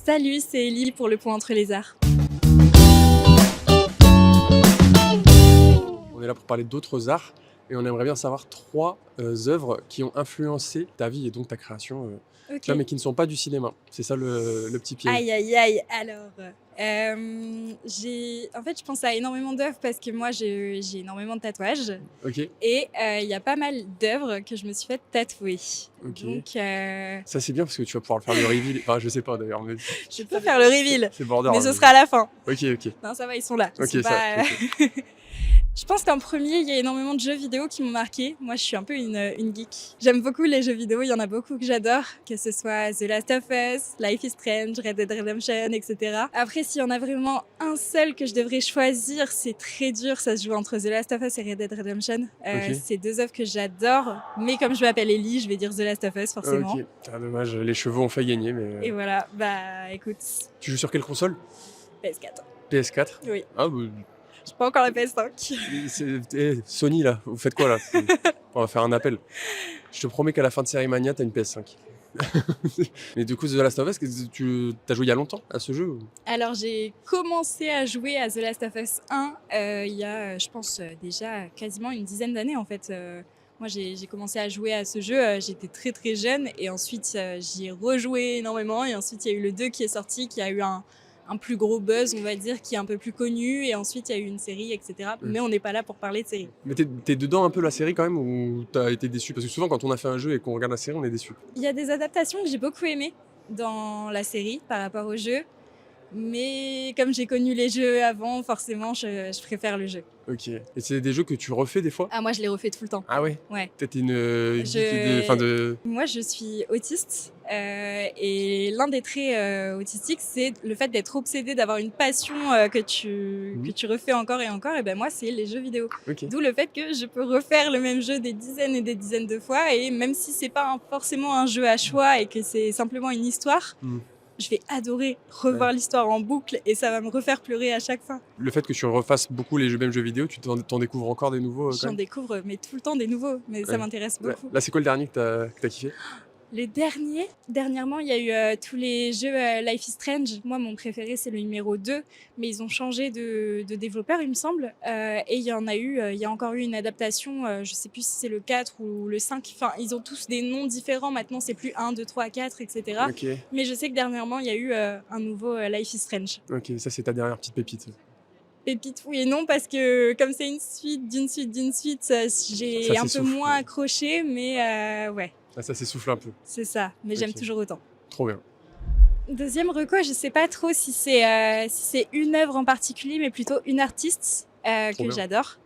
Salut, c'est Ellie pour le point entre les arts. On est là pour parler d'autres arts et on aimerait bien savoir 3 œuvres qui ont influencé ta vie et donc ta création, tu Ok. vois, mais qui ne sont pas du cinéma. C'est ça le petit piège. Aïe aïe aïe. Alors, en fait, je pense à énormément d'œuvres parce que moi, j'ai énormément de tatouages OK, et il y a pas mal d'œuvres que je me suis fait tatouer. OK. Donc, Ça c'est bien parce que tu vas pouvoir le faire le reveal. Enfin, je sais pas d'ailleurs, mais je peux faire le reveal, c'est border. mais ce sera à la fin. OK, OK. Non, ça va, ils sont là. Ils OK, sont ça, pas, OK. Je pense qu'en premier, il y a énormément de jeux vidéo qui m'ont marqué. Moi, je suis un peu une geek. J'aime beaucoup les jeux vidéo, il y en a beaucoup que j'adore, que ce soit The Last of Us, Life is Strange, Red Dead Redemption, etc. Après, s'il y en a vraiment un seul que je devrais choisir, c'est très dur, ça se joue entre The Last of Us et Red Dead Redemption. Ok. C'est deux œuvres que j'adore, mais comme je m'appelle Ellie, je vais dire The Last of Us, forcément. OK. Ah dommage, les cheveux ont fait gagner, mais Et voilà, bah écoute, tu joues sur quelle console? PS4. PS4? Oui, Ah bah, j'ai pas encore la PS5. Sony là, vous faites quoi là? On va faire un appel. Je te promets qu'à la fin de Série Mania, t'as une PS5. Mais du coup, The Last of Us, tu as joué il y a longtemps à ce jeu? Alors, j'ai commencé à jouer à The Last of Us 1 il y a, je pense, déjà quasiment une dizaine d'années en fait. Moi, j'ai commencé à jouer à ce jeu, j'étais très très jeune et ensuite j'y ai rejoué énormément et ensuite il y a eu le 2 qui est sorti, qui a eu un plus gros buzz, on va dire, qui est un peu plus connu et ensuite il y a eu une série, etc. Mais on n'est pas là pour parler de série. Mais t'es dedans un peu la série quand même ou t'as été déçu? Parce que souvent quand on a fait un jeu et qu'on regarde la série, on est déçu. Il y a des adaptations que j'ai beaucoup aimées dans la série par rapport au jeu, mais comme j'ai connu les jeux avant, forcément, je préfère le jeu. Ok. Et c'est des jeux que tu refais des fois? Ah, moi, je les refais tout le temps. Ah ouais? Ouais. Peut-être une geek de... Moi, je suis autiste et l'un des traits autistiques, c'est le fait d'être obsédé, d'avoir une passion que tu refais encore et encore. Et ben moi, c'est les jeux vidéo. Ok. D'où le fait que je peux refaire le même jeu des dizaines et des dizaines de fois. Et même si c'est pas forcément un jeu à choix et que c'est simplement une histoire, je vais adorer revoir l'histoire en boucle et ça va me refaire pleurer à chaque fois. Le fait que tu refasses beaucoup les mêmes jeux vidéo, tu t'en découvres encore des nouveaux quand J'en même? découvre mais tout le temps des nouveaux, mais ça Ouais. m'intéresse beaucoup. Là, c'est quoi le dernier que t'as kiffé? Les dernièrement, il y a eu tous les jeux Life is Strange. Moi, mon préféré, c'est le numéro 2, mais ils ont changé de développeur, il me semble. Et il y a encore eu une adaptation, je sais plus si c'est le 4 ou le 5. Enfin, ils ont tous des noms différents. Maintenant, c'est plus 1, 2, 3, 4, etc. Ok. Mais je sais que dernièrement, il y a eu un nouveau Life is Strange. Ok, ça c'est ta dernière petite pépite. Pépite, oui et non, parce que comme c'est une suite d'une suite d'une suite, j'ai Ça un peu s'essouffle. moins accroché, mais ouais, Ah, ça s'essouffle un peu. c'est ça. Mais j'aime Ok. toujours autant. Trop bien. Deuxième reco, je sais pas trop si c'est une œuvre en particulier, mais plutôt une artiste que bien. j'adore,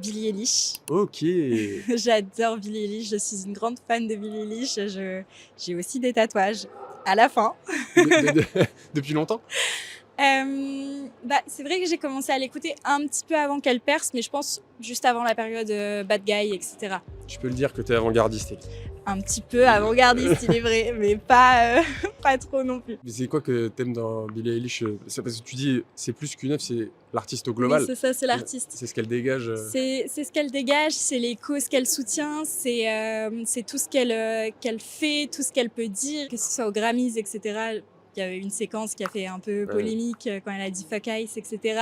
Billie Eilish. Ok. J'adore Billie Eilish, je suis une grande fan de Billie Eilish. J'ai aussi des tatouages à la fin. Depuis longtemps? C'est vrai que j'ai commencé à l'écouter un petit peu avant qu'elle perce, mais je pense juste avant la période Bad Guy, etc. Je peux le dire que t'es avant-gardiste. Un petit peu avant-gardiste, il est vrai, mais pas trop non plus. Mais c'est quoi que t'aimes dans Billie Eilish? C'est parce que tu dis c'est plus qu'une œuvre, c'est l'artiste au global. Oui, c'est ça, c'est l'artiste. C'est ce qu'elle dégage. C'est ce qu'elle dégage, c'est les causes qu'elle soutient, c'est tout ce qu'elle fait, tout ce qu'elle peut dire, que ce soit aux Grammys, etc. Il y a eu une séquence qui a fait un peu polémique quand elle a dit fuck Ice, etc.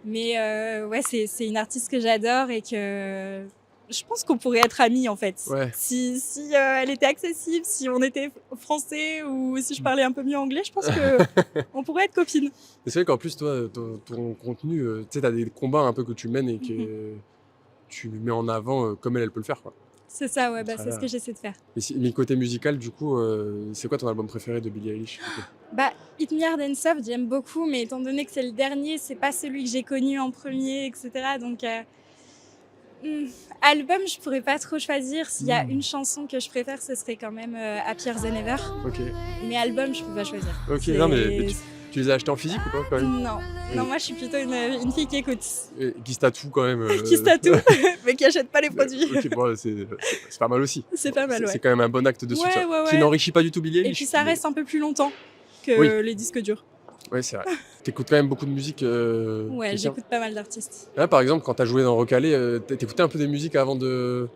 Mais ouais, c'est une artiste que j'adore et que je pense qu'on pourrait être amis en fait. Ouais. Si elle était accessible, si on était français ou si je parlais un peu mieux anglais, je pense que on pourrait être copines. C'est vrai qu'en plus, toi, ton contenu, tu sais, t'as des combats un peu que tu mènes et que tu mets en avant comme elle peut le faire, quoi. C'est ça, ouais, Voilà. c'est ce que j'essaie de faire. Mais côté musical, du coup, c'est quoi ton album préféré de Billie Eilish? Hit Me Hard and Soft, j'aime beaucoup, mais étant donné que c'est le dernier, c'est pas celui que j'ai connu en premier, etc. Donc, album, je pourrais pas trop choisir. S'il y a une chanson que je préfère, ce serait quand même Happier Than Ever. Ok. Mais album, je peux pas choisir. Ok, non, mais tu les as achetés en physique ou pas quand même? Non, moi je suis plutôt une fille qui écoute. Et qui se tatoue quand même. Qui se tatoue, mais qui achète pas les produits. Ok, bon, c'est pas mal aussi. C'est pas mal, ouais. C'est quand même un bon acte de soutien. Ouais. Qui n'enrichit pas du tout Billie Eilish. Et puis ça reste un peu plus longtemps que les disques durs. Ouais, c'est vrai. T'écoutes quand même beaucoup de musique. Ouais, chrétien. j'écoute pas mal d'artistes. Là, par exemple, quand t'as joué dans Recalé, t'écoutais un peu des musiques avant de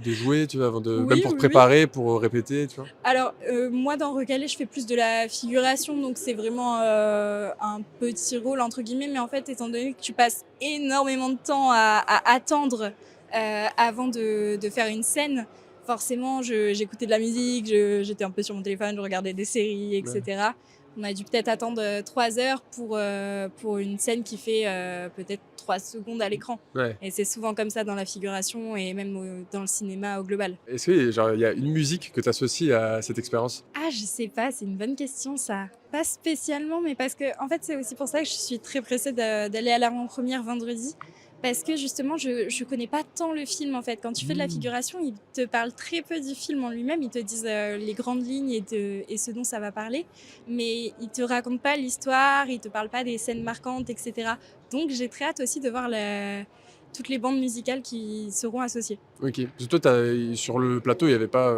de jouer, tu vois, avant de, même Oui, pour te oui, oui. préparer, pour répéter, tu vois? Alors, moi, dans Recalé, je fais plus de la figuration, donc c'est vraiment un petit rôle, entre guillemets. Mais en fait, étant donné que tu passes énormément de temps à attendre avant de faire une scène, forcément, j'écoutais de la musique, j'étais un peu sur mon téléphone, je regardais des séries, Ouais. etc. On a dû peut-être attendre 3 heures pour une scène qui fait peut-être 3 secondes à l'écran. Ouais. Et c'est souvent comme ça dans la figuration et même dans le cinéma au global. Est-ce que genre, il y a une musique que tu associes à cette expérience? Ah, je sais pas, c'est une bonne question ça. Pas spécialement, mais parce que en fait, c'est aussi pour ça que je suis très pressée d'aller à l'avant-première vendredi. Parce que justement, je connais pas tant le film en fait. Quand tu fais de la Mmh. figuration, ils te parlent très peu du film en lui-même. Ils te disent les grandes lignes et ce dont ça va parler. Mais ils te racontent pas l'histoire, ils te parlent pas des scènes marquantes, etc. Donc j'ai très hâte aussi de voir toutes les bandes musicales qui seront associées. OK. Parce que toi, sur le plateau, il y avait pas,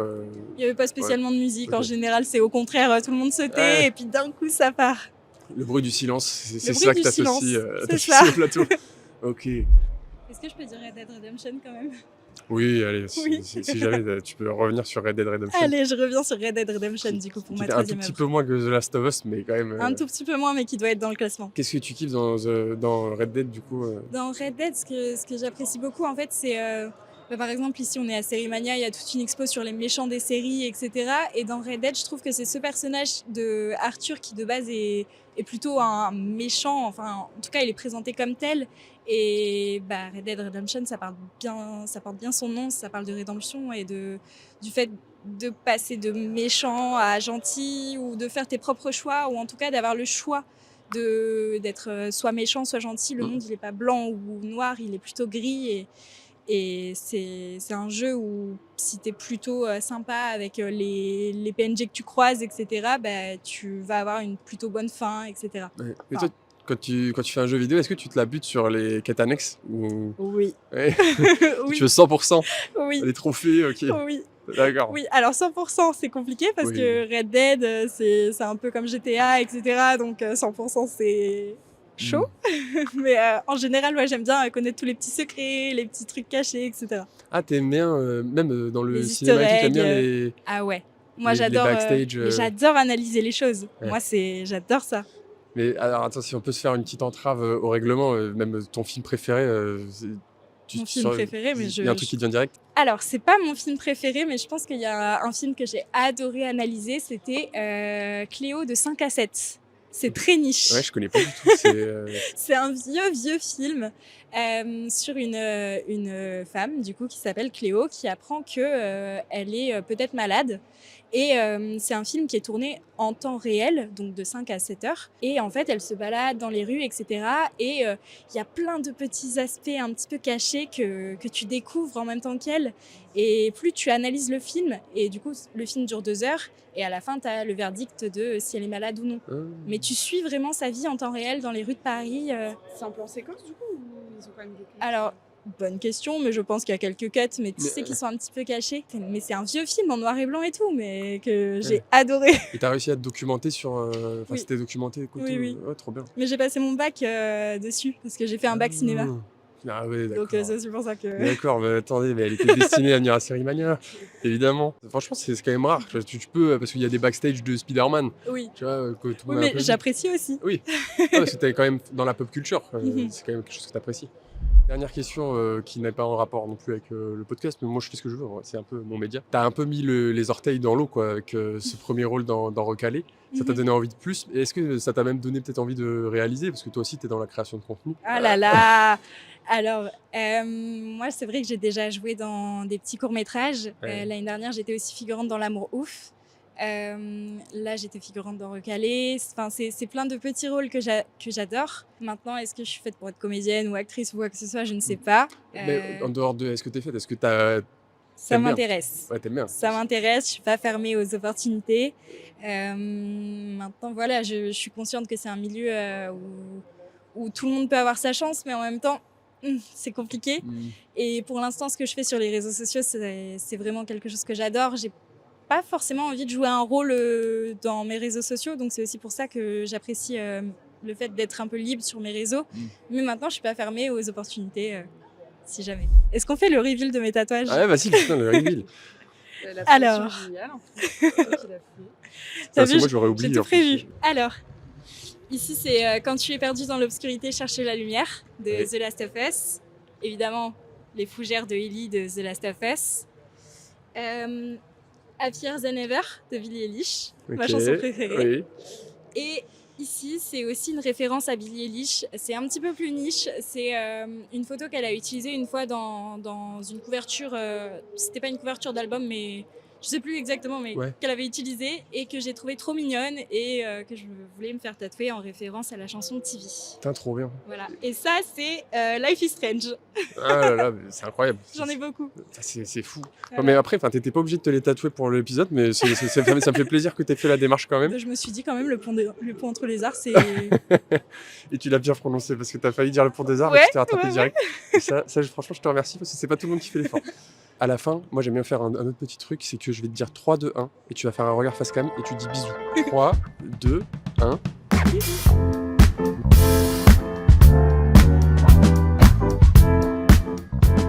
Il n'y avait pas ouais, spécialement de musique. En OK. général, c'est au contraire, tout le monde se tait Ouais, et puis d'un coup, ça part. le bruit du silence, Le c'est bruit ça que du tu associes, silence, c'est ça. au plateau? OK. Est-ce que je peux dire Red Dead Redemption quand même? Oui, allez, Oui. si jamais, tu peux revenir sur Red Dead Redemption, Allez, je reviens sur Red Dead Redemption du coup pour qui ma était un tout troisième petit œuvre. peu moins que The Last of Us, mais quand même, Un tout petit peu moins, mais qui doit être dans le classement. qu'est-ce que tu kiffes dans Red Dead, du coup? Dans Red Dead, ce que j'apprécie beaucoup, en fait, c'est par exemple, ici, on est à Sérimania, il y a toute une expo sur les méchants des séries, etc. Et dans Red Dead, je trouve que c'est ce personnage de Arthur qui, de base, est plutôt un méchant. Enfin, en tout cas, il est présenté comme tel. Et Red Dead Redemption, ça porte bien son nom. Ça parle de rédemption et du fait de passer de méchant à gentil ou de faire tes propres choix ou en tout cas d'avoir le choix d'être soit méchant, soit gentil. Le Mmh. monde, il n'est pas blanc ou noir, il est plutôt gris. Et c'est un jeu où si tu es plutôt sympa avec les PNJ que tu croises, etc., tu vas avoir une plutôt bonne fin, etc. Ouais. Et toi, Enfin, quand tu fais un jeu vidéo, est-ce que tu te la butes sur les quêtes annexes ou oui. ouais? Tu Oui, veux 100 oui, les trophées? OK, oui. d'accord. Oui, alors 100% c'est compliqué parce Oui. que Red Dead, c'est un peu comme GTA, etc. Donc 100% c'est chaud. Mmh. Mais en général, ouais, j'aime bien connaître tous les petits secrets, les petits trucs cachés, etc. Ah, tu bien, même, dans le Les easter cinéma et tout, tu eggs. bien les Ah ouais. Moi, les backstage, mais j'adore analyser les choses. ouais. Moi, j'adore ça. Mais alors attends, si on peut se faire une petite entrave, au règlement, même ton film préféré, c'est Mon film préféré, mais il y a un truc qui te vient direct? alors, c'est pas mon film préféré, mais je pense qu'il y a un film que j'ai adoré analyser, c'était Cléo de 5 à 7. C'est très Ouais, niche. je connais pas du tout, c'est, C'est un vieux film sur une femme, du coup, qui s'appelle Cléo, qui apprend que elle est peut-être malade. Et c'est un film qui est tourné en temps réel, donc de 5 à 7 heures. Et en fait, elle se balade dans les rues, etc. Et il y a plein de petits aspects un petit peu cachés que tu découvres en même temps qu'elle. Et plus tu analyses le film, et du coup, le film dure 2 heures, et à la fin, tu as le verdict de si elle est malade ou non. Mais tu suis vraiment sa vie en temps réel dans les rues de Paris. C'est en plan séquence du coup ou ils ont quand même des cuts? Alors, bonne question, mais je pense qu'il y a quelques cuts, mais tu Mais, sais qu'ils sont un petit peu cachés. Mais c'est un vieux film en noir et blanc et tout, mais que j'ai ouais. adoré. Et tu as réussi à te documenter sur, enfin, Oui. c'était documenté, quoi, Oui, tout? oui. Ouais, trop bien. Mais j'ai passé mon bac dessus, parce que j'ai fait un bac cinéma. Ah ouais, d'accord. Donc c'est aussi pour ça que... D'accord, mais attendez, mais elle était destinée à venir à Sérimania, évidemment. Franchement, c'est quand même rare. Tu peux, parce qu'il y a des backstage de Spider-Man, Oui, tu vois, que tout le oui monde a un mais peu vu. j'apprécie aussi. Oui, ah, parce que t'es quand même dans la pop culture, Mhm. c'est quand même quelque chose que t'apprécies. Dernière question qui n'est pas en rapport non plus avec le podcast, mais moi je fais ce que je veux, c'est un peu mon média. T'as un peu mis les orteils dans l'eau quoi, avec ce premier rôle dans Recalé. Ça t'a Mhm. donné envie de plus. Et est-ce que ça t'a même donné peut-être envie de réaliser? Parce que toi aussi t'es dans la création de contenu. Ah là là. Alors, moi, c'est vrai que j'ai déjà joué dans des petits courts-métrages. Ouais. L'année dernière, j'étais aussi figurante dans L'Amour ouf. Là, j'étais figurante dans Recalé. Enfin, c'est plein de petits rôles que j'adore. Maintenant, est-ce que je suis faite pour être comédienne ou actrice ou quoi que ce soit? Je ne sais pas. Mais en dehors de est-ce que t'es faite, est-ce que Ça t'aimes bien? m'intéresse. Ouais, t'aimes bien. Ça m'intéresse, je suis pas fermée aux opportunités. Maintenant, voilà, je suis consciente que c'est un milieu où tout le monde peut avoir sa chance, mais en même temps, c'est compliqué. Mm. Et pour l'instant, ce que je fais sur les réseaux sociaux, c'est vraiment quelque chose que j'adore. J'ai pas forcément envie de jouer un rôle dans mes réseaux sociaux, donc c'est aussi pour ça que j'apprécie le fait d'être un peu libre sur mes réseaux. Mm. Mais maintenant, je suis pas fermée aux opportunités. si jamais. Est-ce qu'on fait le reveal de mes tatouages? Ah ouais, vas-y, putain, le reveal. La Alors. pression géniale, en plus. C'est toi qui l'as fait. T'as Parce vu, que moi, j'aurais j'ai oublié. tout en plus. prévu. Alors, ici, c'est Quand tu es perdu dans l'obscurité, chercher la lumière de Oui. The Last of Us. Évidemment, les fougères de Ellie de The Last of Us. Happier Than Ever de Billie Eilish, ma Ok, chanson préférée. Oui. Et ici, c'est aussi une référence à Billie Eilish. C'est un petit peu plus niche. C'est une photo qu'elle a utilisée une fois dans une couverture. C'était pas une couverture d'album, mais je sais plus exactement, mais Ouais. qu'elle avait utilisée et que j'ai trouvé trop mignonne et que je voulais me faire tatouer en référence à la chanson TV. Putain, trop bien. Voilà. Et ça, c'est Life is Strange. Ah là là, mais c'est incroyable. J'en ai beaucoup. C'est fou. Non, Voilà. mais après, t'étais pas obligé de te les tatouer pour l'épisode, mais ça me fait plaisir que t'aies fait la démarche quand même. Je me suis dit quand même, le pont entre les arts, c'est. Et tu l'as bien prononcé parce que t'as failli dire le pont des arts Ouais, et tu t'es rattrapé ouais, direct. Et ça, franchement, je te remercie parce que c'est pas tout le monde qui fait l'effort. À la fin, moi j'aime bien faire un autre petit truc, c'est que je vais te dire 3, 2, 1 et tu vas faire un regard face cam et tu dis bisous. 3, 2, 1. Bisous.